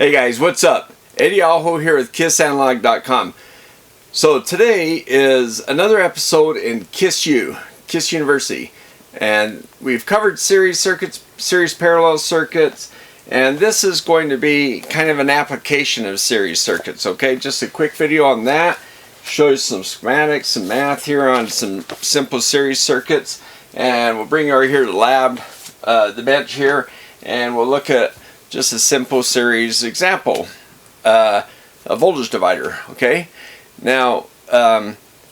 Hey guys, what's up? Eddie Aho here with KISSanalog.com. So today is another episode in KISS University. And we've covered series circuits, series parallel circuits, and this is going to be kind of an application of series circuits, okay? Just a quick video on that. Show you some schematics, some math here on some simple series circuits. And we'll bring you over here to the lab, the bench here, and we'll look at just a simple series example, a voltage divider, okay? Now,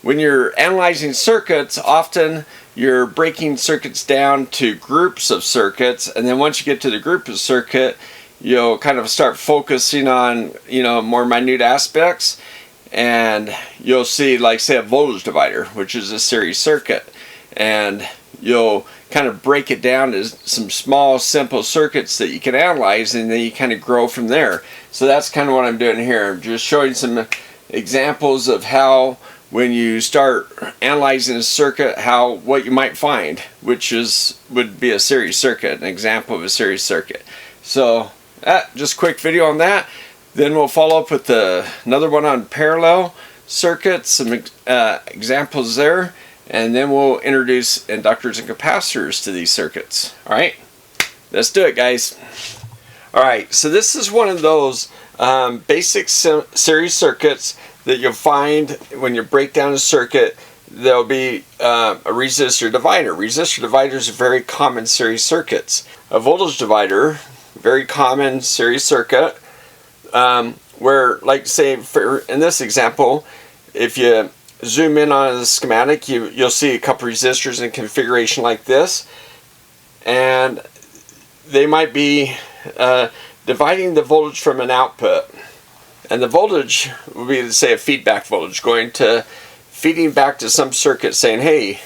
when you're analyzing circuits, often you're breaking circuits down to groups of circuits, and then once you get to the group of circuit, you'll kind of start focusing on, more minute aspects, and you'll see, like, say, a voltage divider, which is a series circuit, and you'll kind of break it down to some small simple circuits that you can analyze, and then you kind of grow from there. So that's kind of what I'm doing here. I'm just showing some examples of how, when you start analyzing a circuit, what you might find, which would be a series circuit, an example of a series circuit. So just a quick video on that. Then we'll follow up with another one on parallel circuits, some examples there. And then we'll introduce inductors and capacitors to these circuits. Alright, let's do it, guys. Alright, so this is one of those basic series circuits that you'll find when you break down a circuit. There'll be a resistor divider. Resistor dividers are very common series circuits. A voltage divider, very common series circuit, where, like, say, in this example, if you zoom in on the schematic, you'll see a couple resistors in configuration like this, and they might be dividing the voltage from an output, and the voltage would be, say, a feedback voltage feeding back to some circuit saying, hey,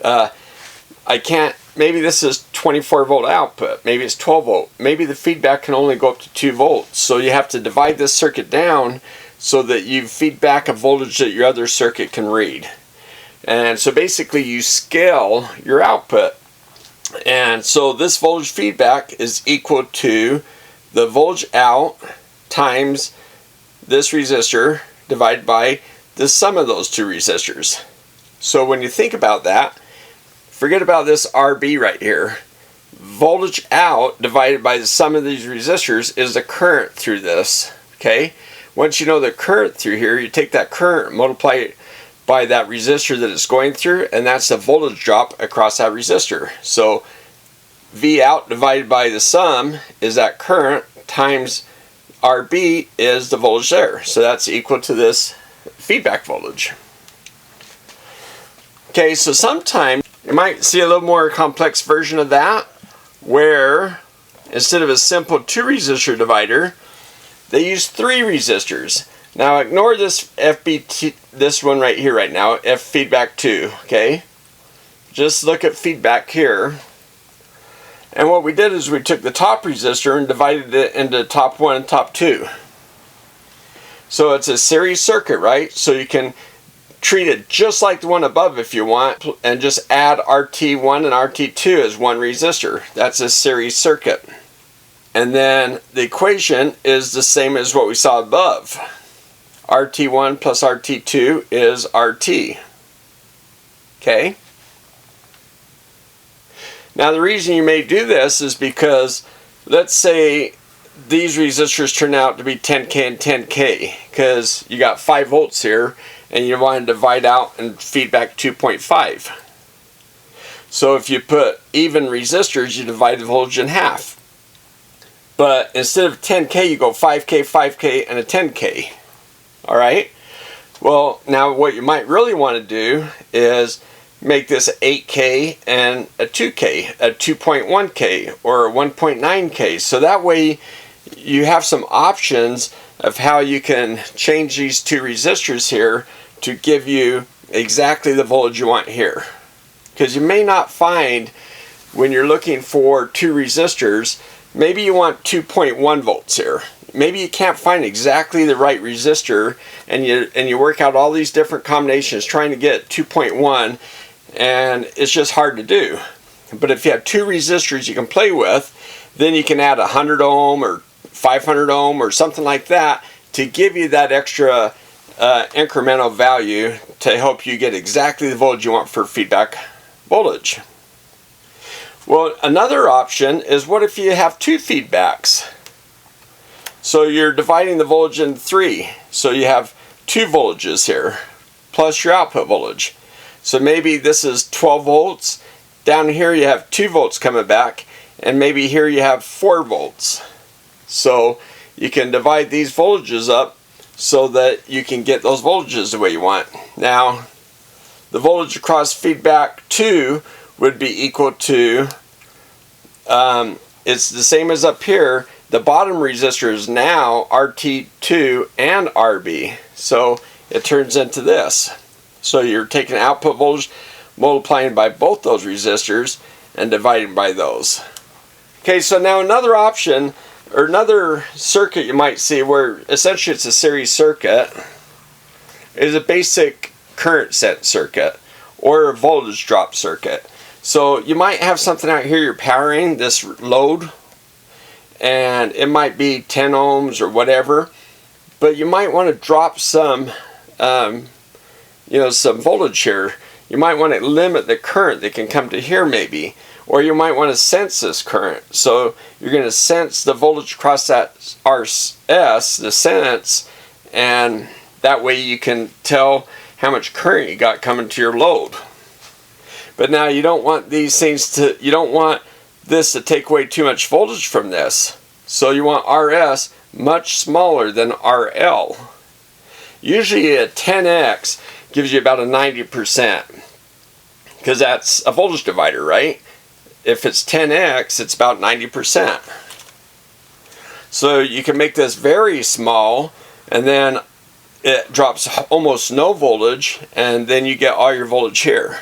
I can't, maybe this is 24 volt output, maybe it's 12 volt, maybe the feedback can only go up to 2 volts, so you have to divide this circuit down so that you feed back a voltage that your other circuit can read. And so basically you scale your output. And so this voltage feedback is equal to the voltage out times this resistor divided by the sum of those two resistors. So when you think about that, forget about this RB right here. Voltage out divided by the sum of these resistors is the current through this, okay? Once you know the current through here, you take that current and multiply it by that resistor that it's going through, and that's the voltage drop across that resistor. So V out divided by the sum is that current times RB is the voltage there. So that's equal to this feedback voltage. Okay, so sometimes you might see a little more complex version of that, where instead of a simple 2 resistor divider, they use 3 resistors. Now ignore this FBT, this one right here right now, F feedback 2, okay? Just look at feedback here. And what we did is we took the top resistor and divided it into top 1 and top 2. So it's a series circuit, right? So you can treat it just like the one above if you want, and just add RT1 and RT2 as one resistor. That's a series circuit. And then the equation is the same as what we saw above. RT1 plus RT2 is RT. Okay? Now the reason you may do this is because, let's say these resistors turn out to be 10K and 10K, because you got 5 volts here and you want to divide out and feed back 2.5. So if you put even resistors, you divide the voltage in half. But instead of 10K, you go 5K, 5K, and a 10K. Alright? Well, now what you might really want to do is make this 8K and a 2K, a 2.1K, or a 1.9K. So that way you have some options of how you can change these 2 resistors here to give you exactly the voltage you want here. Because you may not find, when you're looking for 2 resistors, maybe you want 2.1 volts here. Maybe you can't find exactly the right resistor, and you work out all these different combinations trying to get 2.1, and it's just hard to do. But if you have 2 resistors you can play with, then you can add 100 ohm or 500 ohm or something like that to give you that extra incremental value to help you get exactly the voltage you want for feedback voltage. Well, another option is, what if you have two feedbacks? So you're dividing the voltage into three. So you have two voltages here, plus your output voltage. So maybe this is 12 volts. Down here you have 2 volts coming back, and maybe here you have 4 volts. So you can divide these voltages up so that you can get those voltages the way you want. Now, the voltage across feedback 2 would be equal to, it's the same as up here. The bottom resistor is now RT2 and RB. So it turns into this. So you're taking output voltage, multiplying by both those resistors, and dividing by those. Okay, so now another option, or another circuit you might see where essentially it's a series circuit, is a basic current sense circuit or a voltage drop circuit. So you might have something out here, you're powering this load, and it might be 10 ohms or whatever, but you might want to drop some some voltage here. You might want to limit the current that can come to here maybe, or you might want to sense this current. So you're going to sense the voltage across that RS, the sense, and that way you can tell how much current you got coming to your load. But now you don't want these things to, you don't want this to take away too much voltage from this. So you want RS much smaller than RL. Usually a 10x gives you about a 90%, because that's a voltage divider, right? If it's 10x, it's about 90%. So you can make this very small, and then it drops almost no voltage, and then you get all your voltage here.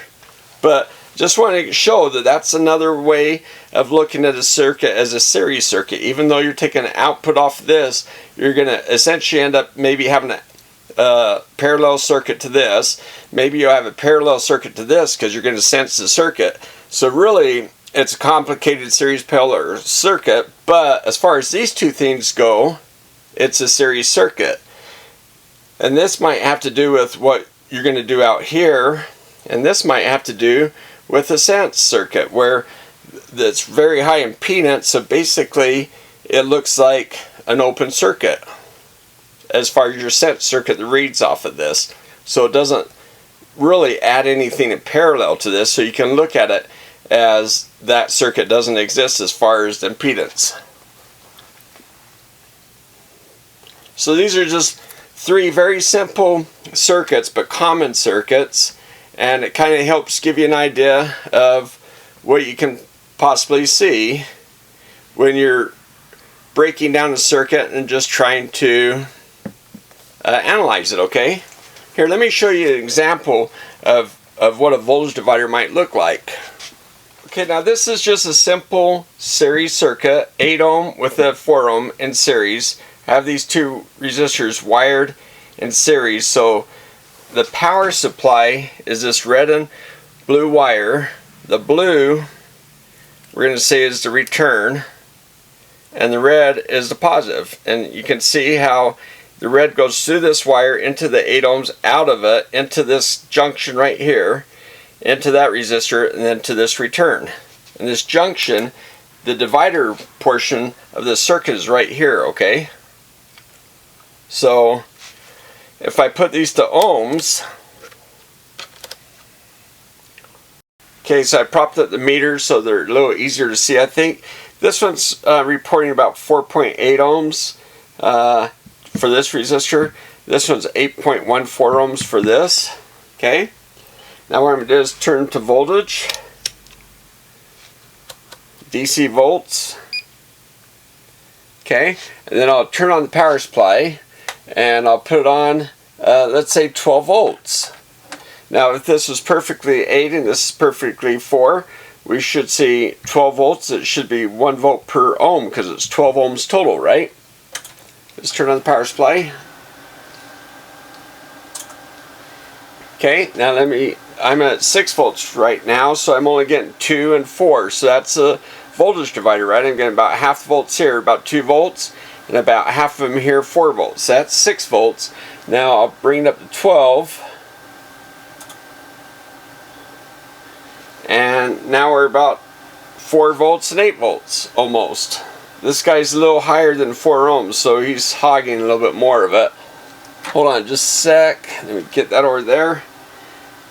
But just want to show that that's another way of looking at a circuit as a series circuit. Even though you're taking an output off of this, you're going to essentially end up maybe having a parallel circuit to this. Maybe you'll have a parallel circuit to this because you're going to sense the circuit. So really, it's a complicated series parallel circuit, but as far as these two things go, it's a series circuit. And this might have to do with what you're going to do out here, and this might have to do with a sense circuit where that's very high impedance, so basically it looks like an open circuit as far as your sense circuit that reads off of this. So it doesn't really add anything in parallel to this, so you can look at it as that circuit doesn't exist as far as the impedance. So these are just three very simple circuits, but common circuits, and it kind of helps give you an idea of what you can possibly see when you're breaking down a circuit and just trying to analyze it, okay? Here, let me show you an example of what a voltage divider might look like. Okay, now this is just a simple series circuit, 8 ohm with a 4 ohm in series. I have these two resistors wired in series, so the power supply is this red and blue wire. The blue, we're going to say, is the return, and the red is the positive. And you can see how the red goes through this wire into the 8 ohms, out of it, into this junction right here, into that resistor, and then to this return. And this junction, the divider portion of the circuit is right here, okay? So if I put these to ohms, okay, so I propped up the meters so they're a little easier to see. I think this one's reporting about 4.8 ohms for this resistor. This one's 8.14 ohms for this. Okay. Now what I'm going to do is turn to voltage, DC volts. Okay, and then I'll turn on the power supply, and I'll put it on, let's say 12 volts. Now if this was perfectly 8 and this is perfectly 4, we should see 12 volts. It should be 1 volt per ohm because it's 12 ohms total, right? Let's turn on the power supply. Okay, now I'm at 6 volts right now, so I'm only getting 2 and 4, so that's a voltage divider, right? I'm getting about half volts here, about 2 volts, and about half of them here 4 volts. That's 6 volts. Now I'll bring it up to 12, and now we're about 4 volts and 8 volts almost. This guy's a little higher than 4 ohms, so he's hogging a little bit more of it. Hold on just a sec. Let me get that over there.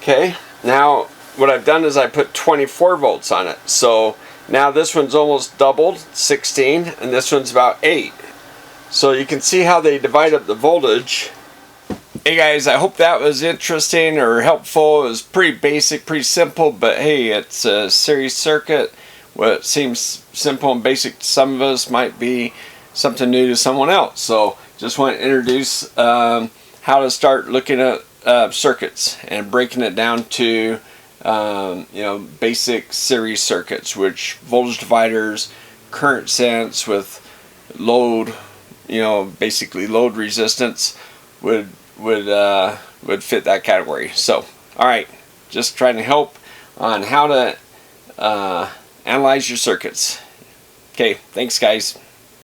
Okay, now what I've done is I put 24 volts on it. So now this one's almost doubled, 16, and this one's about 8. So you can see how they divide up the voltage. Hey guys, I hope that was interesting or helpful. It was pretty basic, pretty simple, but hey, it's a series circuit. What seems simple and basic to some of us might be something new to someone else. So just want to introduce how to start looking at circuits and breaking it down to basic series circuits, which voltage dividers, current sense with load, basically load resistance would fit that category. So, all right, just trying to help on how to analyze your circuits. Okay, thanks guys.